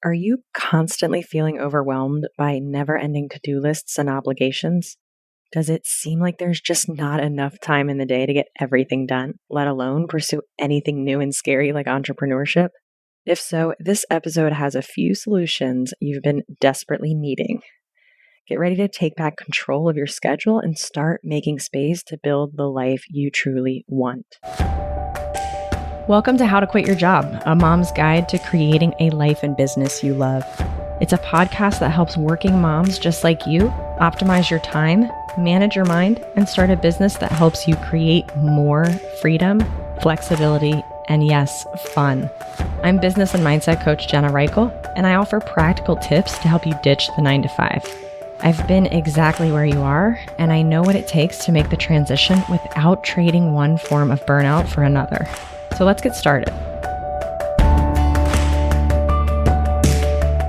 Are you constantly feeling overwhelmed by never-ending to-do lists and obligations? Does it seem like there's just not enough time in the day to get everything done, let alone pursue anything new and scary like entrepreneurship? If so, this episode has a few solutions you've been desperately needing. Get ready to take back control of your schedule and start making space to build the life you truly want. Welcome to How to Quit Your Job, a mom's guide to creating a life and business you love. It's a podcast that helps working moms just like you optimize your time, manage your mind, and start a business that helps you create more freedom, flexibility, and yes, fun. I'm business and mindset coach Jenna Reichel, and I offer practical tips to help you ditch the 9-to-5. I've been exactly where you are, and I know what it takes to make the transition without trading one form of burnout for another. So let's get started.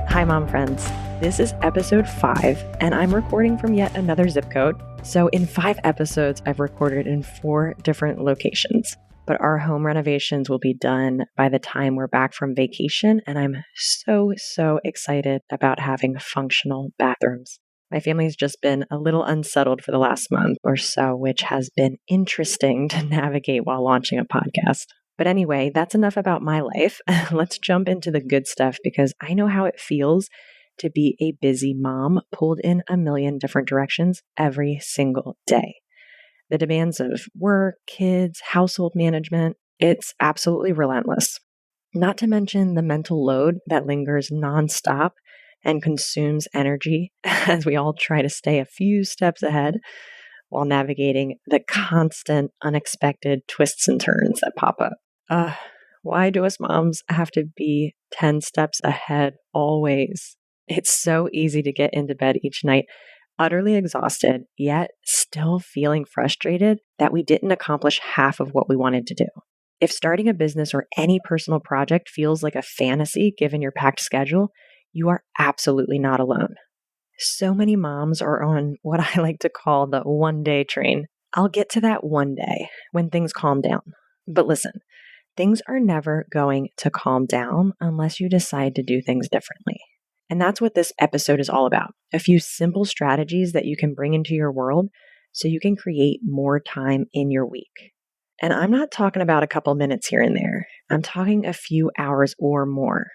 Hi, mom friends. This is episode 5, and I'm recording from yet another zip code. So in 5 episodes, I've recorded in 4 different locations, but our home renovations will be done by the time we're back from vacation, and I'm so excited about having functional bathrooms. My family's just been a little unsettled for the last month or so, which has been interesting to navigate while launching a podcast. But anyway, that's enough about my life. Let's jump into the good stuff because I know how it feels to be a busy mom pulled in a million different directions every single day. The demands of work, kids, household management, it's absolutely relentless. Not to mention the mental load that lingers nonstop and consumes energy as we all try to stay a few steps ahead while navigating the constant, unexpected twists and turns that pop up. Why do us moms have to be 10 steps ahead always? It's so easy to get into bed each night, utterly exhausted, yet still feeling frustrated that we didn't accomplish half of what we wanted to do. If starting a business or any personal project feels like a fantasy given your packed schedule, you are absolutely not alone. So many moms are on what I like to call the one-day train. I'll get to that one day when things calm down. But listen, things are never going to calm down unless you decide to do things differently. And that's what this episode is all about. A few simple strategies that you can bring into your world so you can create more time in your week. And I'm not talking about a couple minutes here and there. I'm talking a few hours or more.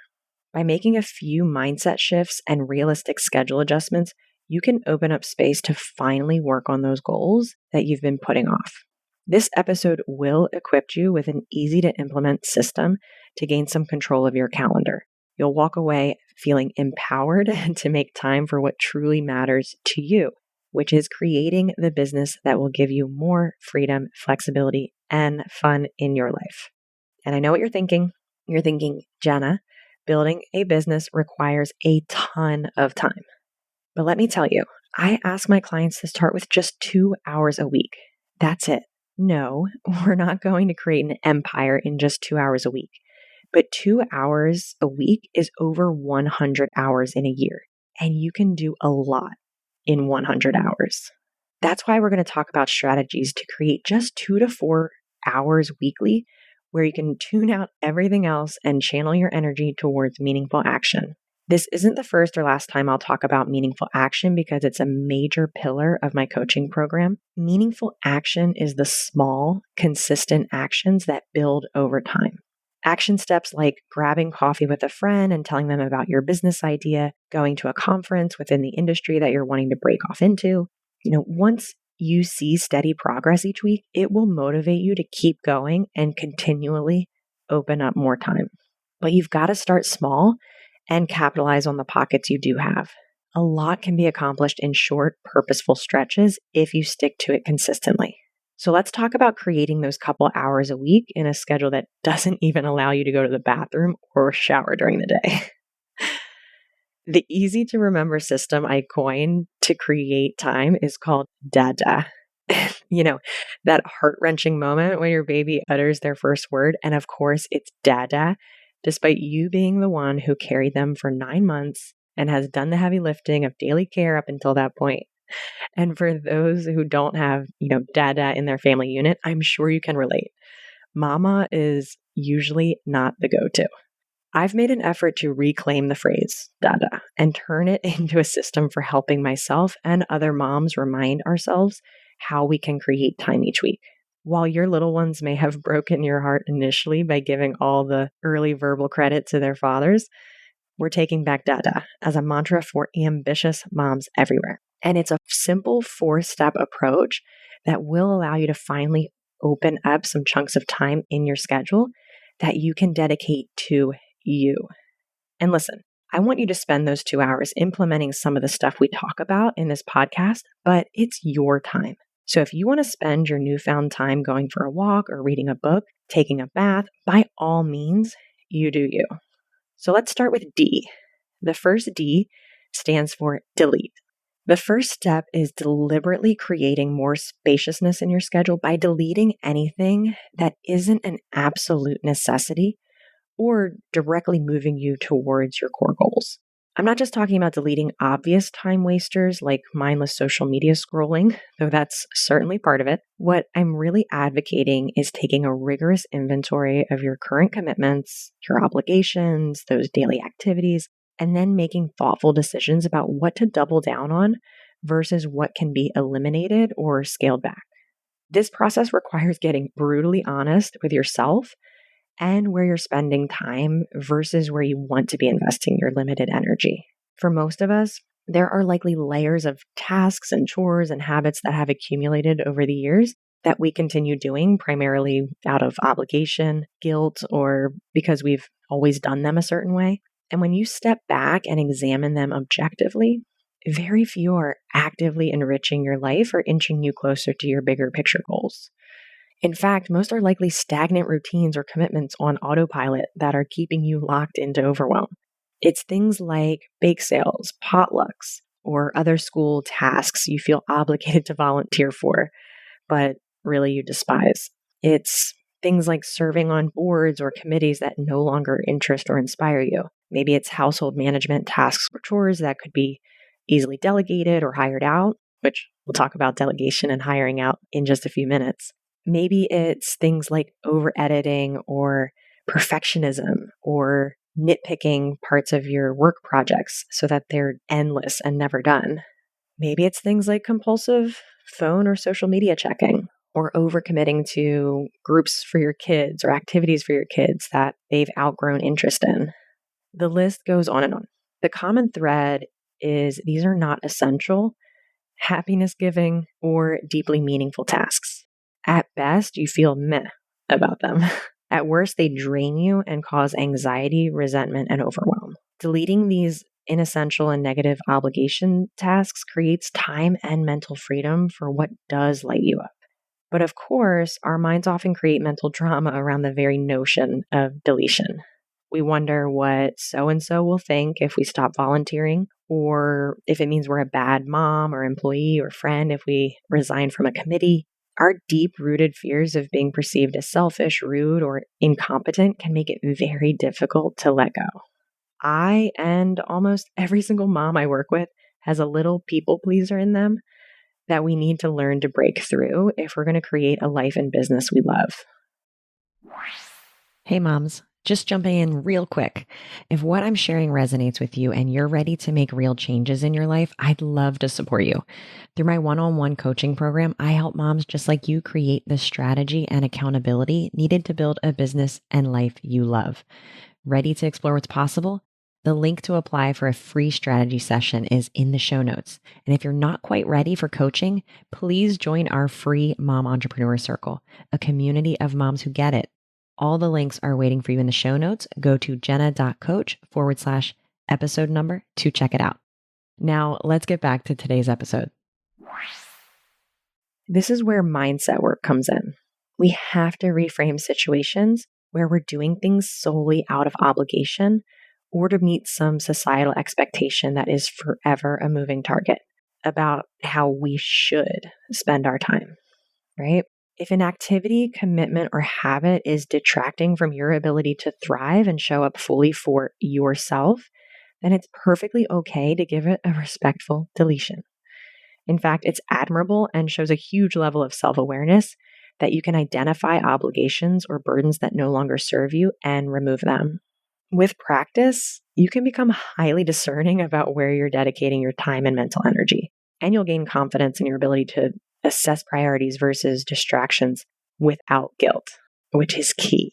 By making a few mindset shifts and realistic schedule adjustments, you can open up space to finally work on those goals that you've been putting off. This episode will equip you with an easy-to-implement system to gain some control of your calendar. You'll walk away feeling empowered to make time for what truly matters to you, which is creating the business that will give you more freedom, flexibility, and fun in your life. And I know what you're thinking. You're thinking, Jenna, building a business requires a ton of time. But let me tell you, I ask my clients to start with just 2 hours a week. That's it. No, we're not going to create an empire in just 2 hours a week. But 2 hours a week is over 100 hours in a year. And you can do a lot in 100 hours. That's why we're going to talk about strategies to create just 2 to 4 hours weekly where you can tune out everything else and channel your energy towards meaningful action. This isn't the first or last time I'll talk about meaningful action because it's a major pillar of my coaching program. Meaningful action is the small, consistent actions that build over time. Action steps like grabbing coffee with a friend and telling them about your business idea, going to a conference within the industry that you're wanting to break off into. Once you see steady progress each week, it will motivate you to keep going and continually open up more time. But you've got to start small and capitalize on the pockets you do have. A lot can be accomplished in short, purposeful stretches if you stick to it consistently. So let's talk about creating those couple hours a week in a schedule that doesn't even allow you to go to the bathroom or shower during the day. The easy to remember system I coined to create time is called Dada. That heart-wrenching moment when your baby utters their first word. And of course, it's Dada, despite you being the one who carried them for 9 months and has done the heavy lifting of daily care up until that point. And for those who don't have, Dada in their family unit, I'm sure you can relate. Mama is usually not the go-to. I've made an effort to reclaim the phrase dada and turn it into a system for helping myself and other moms remind ourselves how we can create time each week. While your little ones may have broken your heart initially by giving all the early verbal credit to their fathers, we're taking back dada as a mantra for ambitious moms everywhere. And it's a simple 4-step approach that will allow you to finally open up some chunks of time in your schedule that you can dedicate to you. And listen, I want you to spend those 2 hours implementing some of the stuff we talk about in this podcast, but it's your time. So if you want to spend your newfound time going for a walk or reading a book, taking a bath, by all means, you do you. So let's start with D. The first D stands for delete. The first step is deliberately creating more spaciousness in your schedule by deleting anything that isn't an absolute necessity or directly moving you towards your core goals. I'm not just talking about deleting obvious time wasters like mindless social media scrolling, though that's certainly part of it. What I'm really advocating is taking a rigorous inventory of your current commitments, your obligations, those daily activities, and then making thoughtful decisions about what to double down on versus what can be eliminated or scaled back. This process requires getting brutally honest with yourself and where you're spending time versus where you want to be investing your limited energy. For most of us, there are likely layers of tasks and chores and habits that have accumulated over the years that we continue doing primarily out of obligation, guilt, or because we've always done them a certain way. And when you step back and examine them objectively, very few are actively enriching your life or inching you closer to your bigger picture goals. In fact, most are likely stagnant routines or commitments on autopilot that are keeping you locked into overwhelm. It's things like bake sales, potlucks, or other school tasks you feel obligated to volunteer for, but really you despise. It's things like serving on boards or committees that no longer interest or inspire you. Maybe it's household management tasks or chores that could be easily delegated or hired out, which we'll talk about delegation and hiring out in just a few minutes. Maybe it's things like over-editing or perfectionism or nitpicking parts of your work projects so that they're endless and never done. Maybe it's things like compulsive phone or social media checking or overcommitting to groups for your kids or activities for your kids that they've outgrown interest in. The list goes on and on. The common thread is these are not essential, happiness-giving, or deeply meaningful tasks. At best, you feel meh about them. At worst, they drain you and cause anxiety, resentment, and overwhelm. Deleting these inessential and negative obligation tasks creates time and mental freedom for what does light you up. But of course, our minds often create mental drama around the very notion of deletion. We wonder what so-and-so will think if we stop volunteering, or if it means we're a bad mom or employee or friend if we resign from a committee. Our deep-rooted fears of being perceived as selfish, rude, or incompetent can make it very difficult to let go. I and almost every single mom I work with has a little people pleaser in them that we need to learn to break through if we're going to create a life and business we love. Hey moms, just jumping in real quick. If what I'm sharing resonates with you and you're ready to make real changes in your life, I'd love to support you. Through my one-on-one coaching program, I help moms just like you create the strategy and accountability needed to build a business and life you love. Ready to explore what's possible? The link to apply for a free strategy session is in the show notes. And if you're not quite ready for coaching, please join our free Mom Entrepreneur Circle, a community of moms who get it. All the links are waiting for you in the show notes. Go to jenna.coach/episode number to check it out. Now, let's get back to today's episode. This is where mindset work comes in. We have to reframe situations where we're doing things solely out of obligation or to meet some societal expectation that is forever a moving target about how we should spend our time, right? If an activity, commitment, or habit is detracting from your ability to thrive and show up fully for yourself, then it's perfectly okay to give it a respectful deletion. In fact, it's admirable and shows a huge level of self-awareness that you can identify obligations or burdens that no longer serve you and remove them. With practice, you can become highly discerning about where you're dedicating your time and mental energy, and you'll gain confidence in your ability to assess priorities versus distractions without guilt, which is key.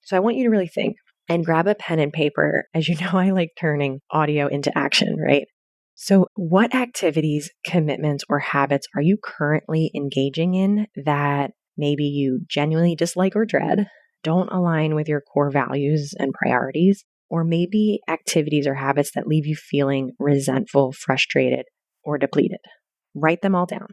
So I want you to really think and grab a pen and paper. As you know, I like turning audio into action, right? So what activities, commitments, or habits are you currently engaging in that maybe you genuinely dislike or dread, don't align with your core values and priorities, or maybe activities or habits that leave you feeling resentful, frustrated, or depleted? Write them all down.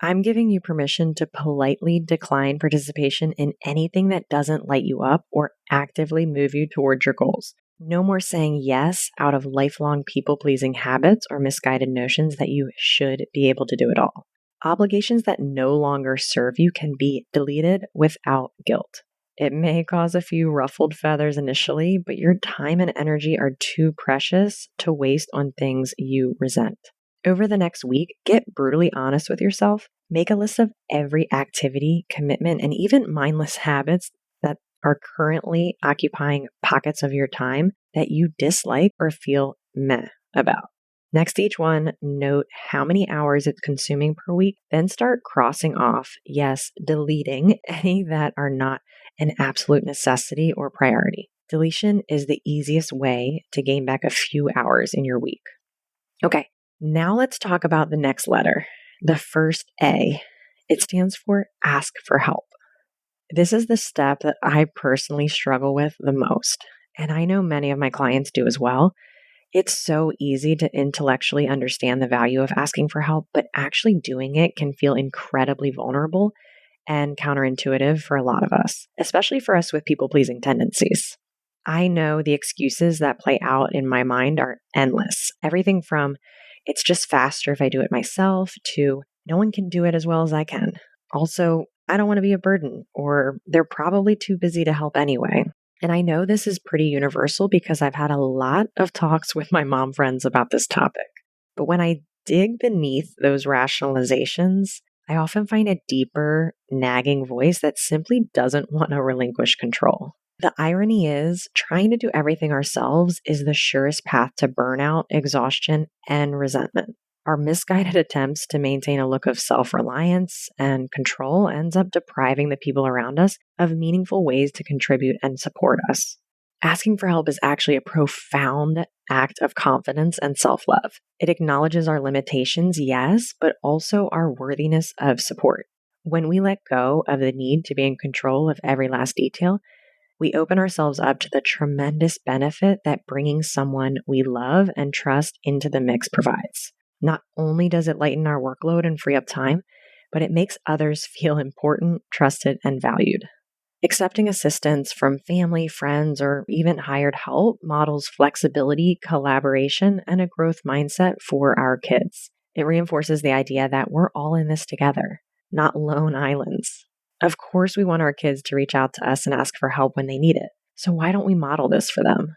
I'm giving you permission to politely decline participation in anything that doesn't light you up or actively move you towards your goals. No more saying yes out of lifelong people-pleasing habits or misguided notions that you should be able to do it all. Obligations that no longer serve you can be deleted without guilt. It may cause a few ruffled feathers initially, but your time and energy are too precious to waste on things you resent. Over the next week, get brutally honest with yourself. Make a list of every activity, commitment, and even mindless habits that are currently occupying pockets of your time that you dislike or feel meh about. Next to each one, note how many hours it's consuming per week, then start crossing off, yes, deleting any that are not an absolute necessity or priority. Deletion is the easiest way to gain back a few hours in your week. Okay, now let's talk about the next letter, the first A. It stands for ask for help. This is the step that I personally struggle with the most, and I know many of my clients do as well. It's so easy to intellectually understand the value of asking for help, but actually doing it can feel incredibly vulnerable and counterintuitive for a lot of us, especially for us with people-pleasing tendencies. I know the excuses that play out in my mind are endless. Everything from, it's just faster if I do it myself, to no one can do it as well as I can. Also, I don't want to be a burden, or they're probably too busy to help anyway. And I know this is pretty universal because I've had a lot of talks with my mom friends about this topic. But when I dig beneath those rationalizations, I often find a deeper, nagging voice that simply doesn't want to relinquish control. The irony is, trying to do everything ourselves is the surest path to burnout, exhaustion, and resentment. Our misguided attempts to maintain a look of self-reliance and control ends up depriving the people around us of meaningful ways to contribute and support us. Asking for help is actually a profound act of confidence and self-love. It acknowledges our limitations, yes, but also our worthiness of support. When we let go of the need to be in control of every last detail, we open ourselves up to the tremendous benefit that bringing someone we love and trust into the mix provides. Not only does it lighten our workload and free up time, but it makes others feel important, trusted, and valued. Accepting assistance from family, friends, or even hired help models flexibility, collaboration, and a growth mindset for our kids. It reinforces the idea that we're all in this together, not lone islands. Of course, we want our kids to reach out to us and ask for help when they need it. So why don't we model this for them?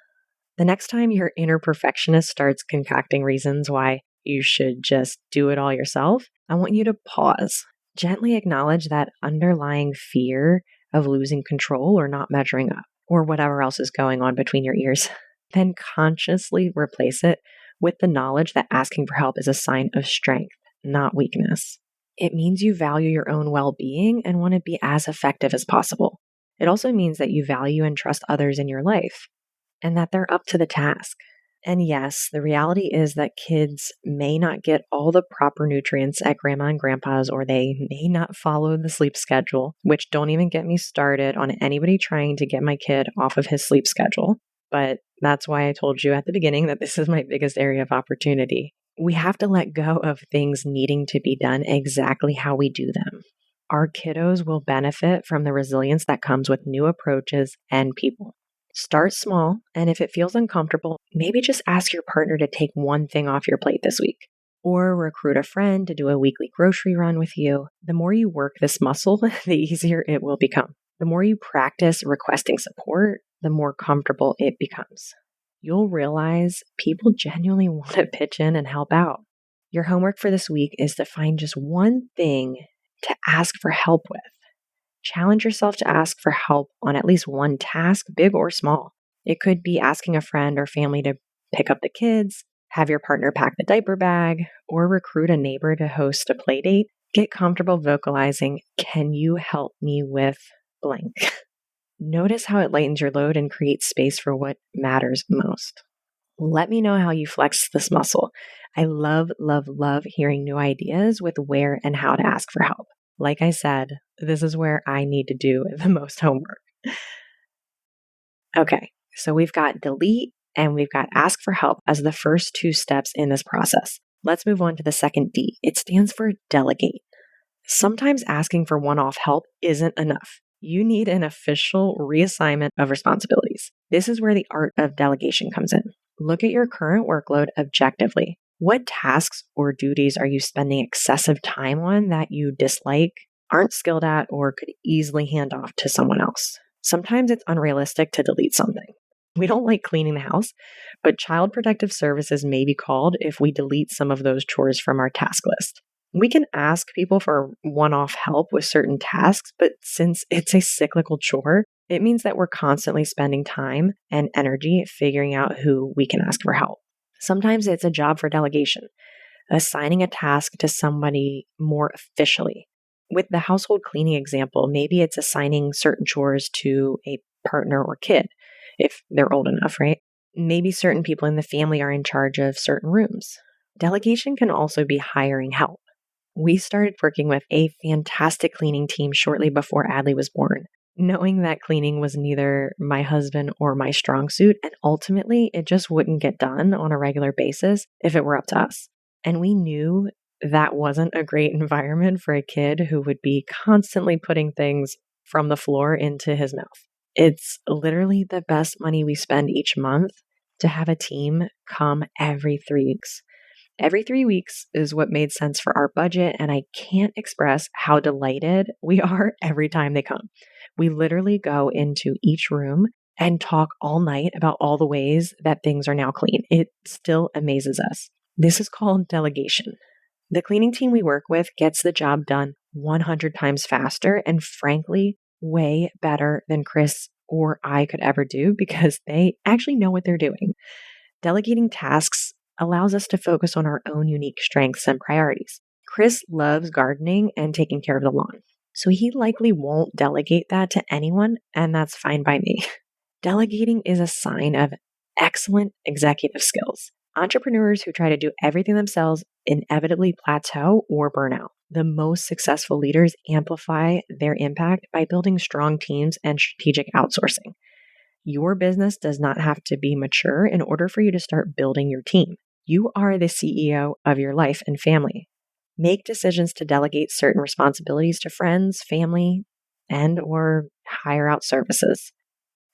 The next time your inner perfectionist starts concocting reasons why you should just do it all yourself, I want you to pause. Gently acknowledge that underlying fear of losing control or not measuring up, or whatever else is going on between your ears. Then consciously replace it with the knowledge that asking for help is a sign of strength, not weakness. It means you value your own well-being and want to be as effective as possible. It also means that you value and trust others in your life, and that they're up to the task. And yes, the reality is that kids may not get all the proper nutrients at grandma and grandpa's, or they may not follow the sleep schedule, which don't even get me started on anybody trying to get my kid off of his sleep schedule. But that's why I told you at the beginning that this is my biggest area of opportunity. We have to let go of things needing to be done exactly how we do them. Our kiddos will benefit from the resilience that comes with new approaches and people. Start small, and if it feels uncomfortable, maybe just ask your partner to take one thing off your plate this week, or recruit a friend to do a weekly grocery run with you. The more you work this muscle, the easier it will become. The more you practice requesting support, the more comfortable it becomes. You'll realize people genuinely want to pitch in and help out. Your homework for this week is to find just one thing to ask for help with. Challenge yourself to ask for help on at least one task, big or small. It could be asking a friend or family to pick up the kids, have your partner pack the diaper bag, or recruit a neighbor to host a play date. Get comfortable vocalizing, "Can you help me with blank?" Notice how it lightens your load and creates space for what matters most. Let me know how you flex this muscle. I love, love, love hearing new ideas with where and how to ask for help. Like I said, this is where I need to do the most homework. Okay, so we've got delete and we've got ask for help as the first two steps in this process. Let's move on to the second D. It stands for delegate. Sometimes asking for one-off help isn't enough. You need an official reassignment of responsibilities. This is where the art of delegation comes in. Look at your current workload objectively. What tasks or duties are you spending excessive time on that you dislike, aren't skilled at, or could easily hand off to someone else? Sometimes it's unrealistic to delete something. We don't like cleaning the house, but Child Protective Services may be called if we delete some of those chores from our task list. We can ask people for one-off help with certain tasks, but since it's a cyclical chore, it means that we're constantly spending time and energy figuring out who we can ask for help. Sometimes it's a job for delegation, assigning a task to somebody more officially. With the household cleaning example, maybe it's assigning certain chores to a partner or kid, if they're old enough, right? Maybe certain people in the family are in charge of certain rooms. Delegation can also be hiring help. We started working with a fantastic cleaning team shortly before Adley was born, knowing that cleaning was neither my husband or my strong suit, and ultimately it just wouldn't get done on a regular basis if it were up to us. And we knew that wasn't a great environment for a kid who would be constantly putting things from the floor into his mouth. It's literally the best money we spend each month to have a team come every 3 weeks. Every 3 weeks is what made sense for our budget, and I can't express how delighted we are every time they come. We literally go into each room and talk all night about all the ways that things are now clean. It still amazes us. This is called delegation. The cleaning team we work with gets the job done 100 times faster and frankly, way better than Chris or I could ever do because they actually know what they're doing. Delegating tasks allows us to focus on our own unique strengths and priorities. Chris loves gardening and taking care of the lawn, so he likely won't delegate that to anyone, and that's fine by me. Delegating is a sign of excellent executive skills. Entrepreneurs who try to do everything themselves inevitably plateau or burn out. The most successful leaders amplify their impact by building strong teams and strategic outsourcing. Your business does not have to be mature in order for you to start building your team. You are the CEO of your life and family. Make decisions to delegate certain responsibilities to friends, family, and or hire out services.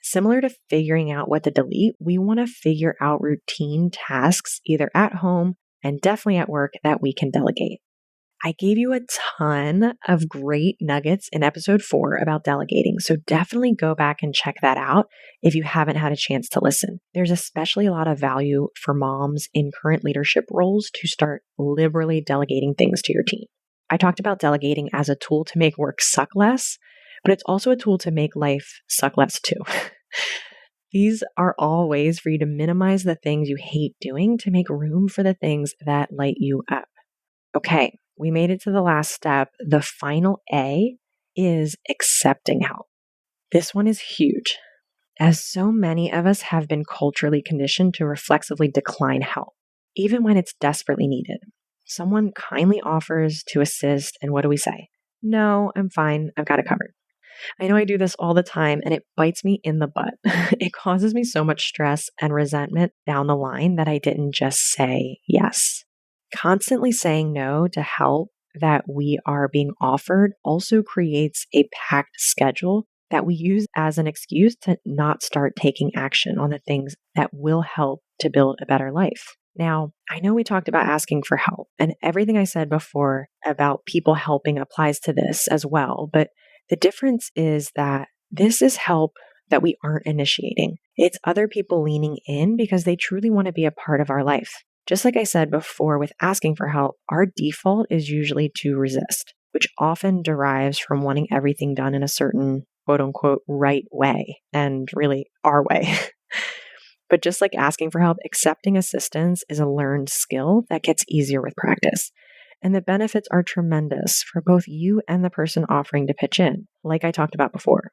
Similar to figuring out what to delete, we want to figure out routine tasks either at home and definitely at work that we can delegate. I gave you a ton of great nuggets in episode 4 about delegating, so definitely go back and check that out if you haven't had a chance to listen. There's especially a lot of value for moms in current leadership roles to start liberally delegating things to your team. I talked about delegating as a tool to make work suck less, but it's also a tool to make life suck less too. These are all ways for you to minimize the things you hate doing to make room for the things that light you up. Okay, we made it to the last step. The final A is accepting help. This one is huge, as so many of us have been culturally conditioned to reflexively decline help, even when it's desperately needed. Someone kindly offers to assist, and what do we say? No, I'm fine. I've got it covered. I know I do this all the time, and it bites me in the butt. It causes me so much stress and resentment down the line that I didn't just say yes. Constantly saying no to help that we are being offered also creates a packed schedule that we use as an excuse to not start taking action on the things that will help to build a better life. Now, I know we talked about asking for help, and everything I said before about people helping applies to this as well, but the difference is that this is help that we aren't initiating. It's other people leaning in because they truly want to be a part of our life. Just like I said before with asking for help, our default is usually to resist, which often derives from wanting everything done in a certain quote unquote right way, and really our way. But just like asking for help, accepting assistance is a learned skill that gets easier with practice. And the benefits are tremendous for both you and the person offering to pitch in, like I talked about before.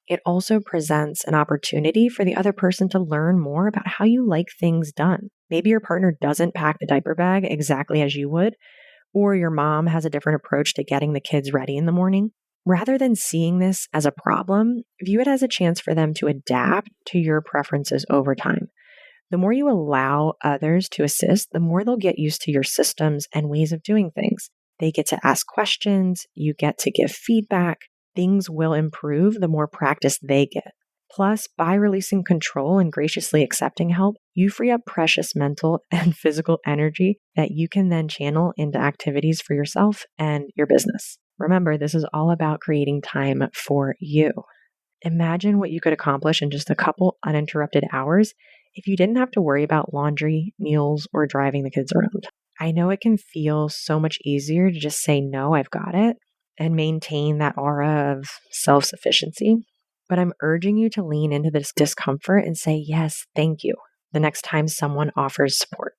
It also presents an opportunity for the other person to learn more about how you like things done. Maybe your partner doesn't pack the diaper bag exactly as you would, or your mom has a different approach to getting the kids ready in the morning. Rather than seeing this as a problem, view it as a chance for them to adapt to your preferences over time. The more you allow others to assist, the more they'll get used to your systems and ways of doing things. They get to ask questions, you get to give feedback. Things will improve the more practice they get. Plus, by releasing control and graciously accepting help, you free up precious mental and physical energy that you can then channel into activities for yourself and your business. Remember, this is all about creating time for you. Imagine what you could accomplish in just a couple uninterrupted hours if you didn't have to worry about laundry, meals, or driving the kids around. I know it can feel so much easier to just say, no, I've got it, and maintain that aura of self-sufficiency. But I'm urging you to lean into this discomfort and say, yes, thank you, the next time someone offers support.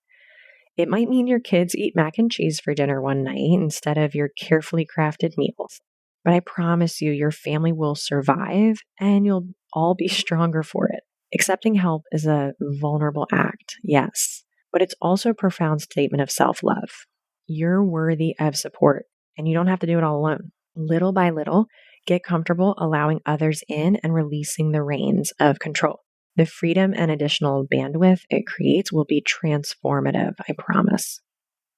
It might mean your kids eat mac and cheese for dinner one night instead of your carefully crafted meals. But I promise you, your family will survive and you'll all be stronger for it. Accepting help is a vulnerable act, yes, but it's also a profound statement of self-love. You're worthy of support, and you don't have to do it all alone. Little by little, get comfortable allowing others in and releasing the reins of control. The freedom and additional bandwidth it creates will be transformative, I promise.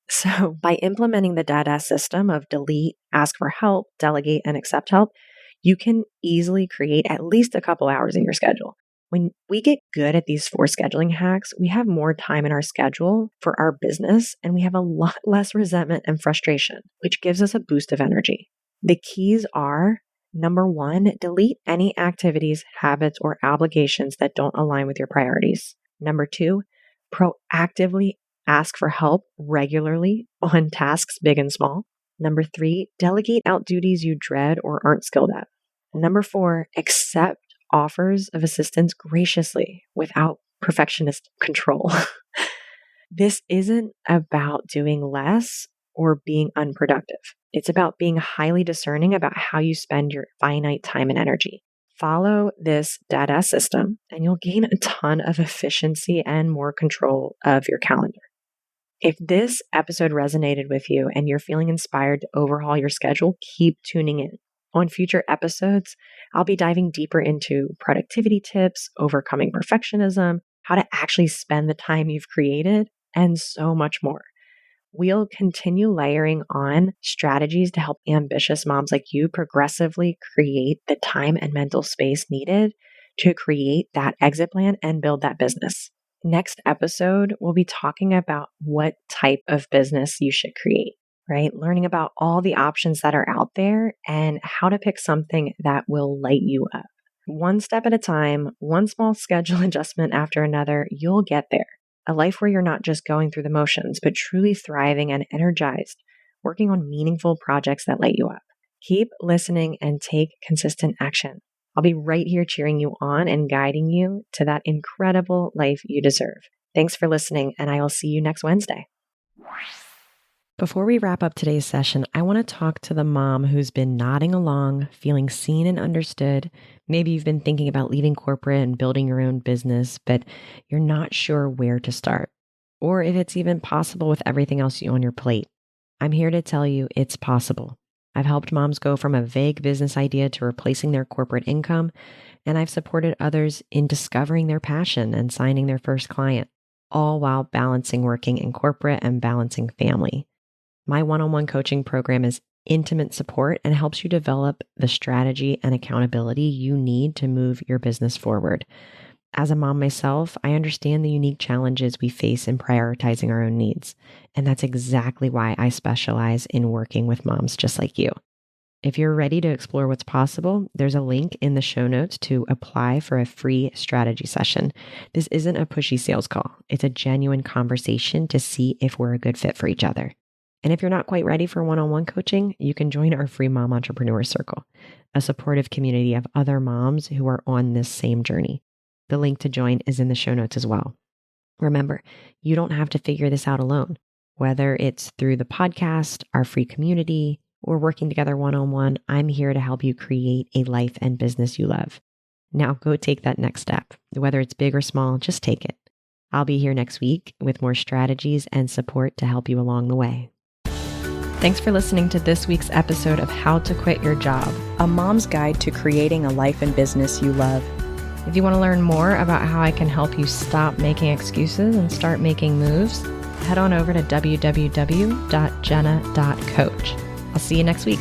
So, by implementing the Dada system of delete, ask for help, delegate, and accept help, you can easily create at least a couple hours in your schedule. When we get good at these 4 scheduling hacks, we have more time in our schedule for our business and we have a lot less resentment and frustration, which gives us a boost of energy. The keys are, number 1, delete any activities, habits, or obligations that don't align with your priorities. Number 2, proactively ask for help regularly on tasks big and small. Number 3, delegate out duties you dread or aren't skilled at. Number 4, accept offers of assistance graciously without perfectionist control. This isn't about doing less or being unproductive. It's about being highly discerning about how you spend your finite time and energy. Follow this Dada system and you'll gain a ton of efficiency and more control of your calendar. If this episode resonated with you and you're feeling inspired to overhaul your schedule, keep tuning in. On future episodes, I'll be diving deeper into productivity tips, overcoming perfectionism, how to actually spend the time you've created, and so much more. We'll continue layering on strategies to help ambitious moms like you progressively create the time and mental space needed to create that exit plan and build that business. Next episode, we'll be talking about what type of business you should create, right? Learning about all the options that are out there and how to pick something that will light you up. One step at a time, one small schedule adjustment after another, you'll get there. A life where you're not just going through the motions, but truly thriving and energized, working on meaningful projects that light you up. Keep listening and take consistent action. I'll be right here cheering you on and guiding you to that incredible life you deserve. Thanks for listening, and I will see you next Wednesday. Before we wrap up today's session, I want to talk to the mom who's been nodding along, feeling seen and understood. Maybe you've been thinking about leaving corporate and building your own business, but you're not sure where to start, or if it's even possible with everything else on your plate. I'm here to tell you it's possible. I've helped moms go from a vague business idea to replacing their corporate income, and I've supported others in discovering their passion and signing their first client, all while balancing working in corporate and balancing family. My one-on-one coaching program is intimate support and helps you develop the strategy and accountability you need to move your business forward. As a mom myself, I understand the unique challenges we face in prioritizing our own needs. And that's exactly why I specialize in working with moms just like you. If you're ready to explore what's possible, there's a link in the show notes to apply for a free strategy session. This isn't a pushy sales call. It's a genuine conversation to see if we're a good fit for each other. And if you're not quite ready for one-on-one coaching, you can join our free Mom Entrepreneur Circle, a supportive community of other moms who are on this same journey. The link to join is in the show notes as well. Remember, you don't have to figure this out alone, whether it's through the podcast, our free community, or working together one-on-one. I'm here to help you create a life and business you love. Now go take that next step. Whether it's big or small, just take it. I'll be here next week with more strategies and support to help you along the way. Thanks for listening to this week's episode of How to Quit Your Job, a mom's guide to creating a life and business you love. If you want to learn more about how I can help you stop making excuses and start making moves, head on over to www.jenna.coach. I'll see you next week.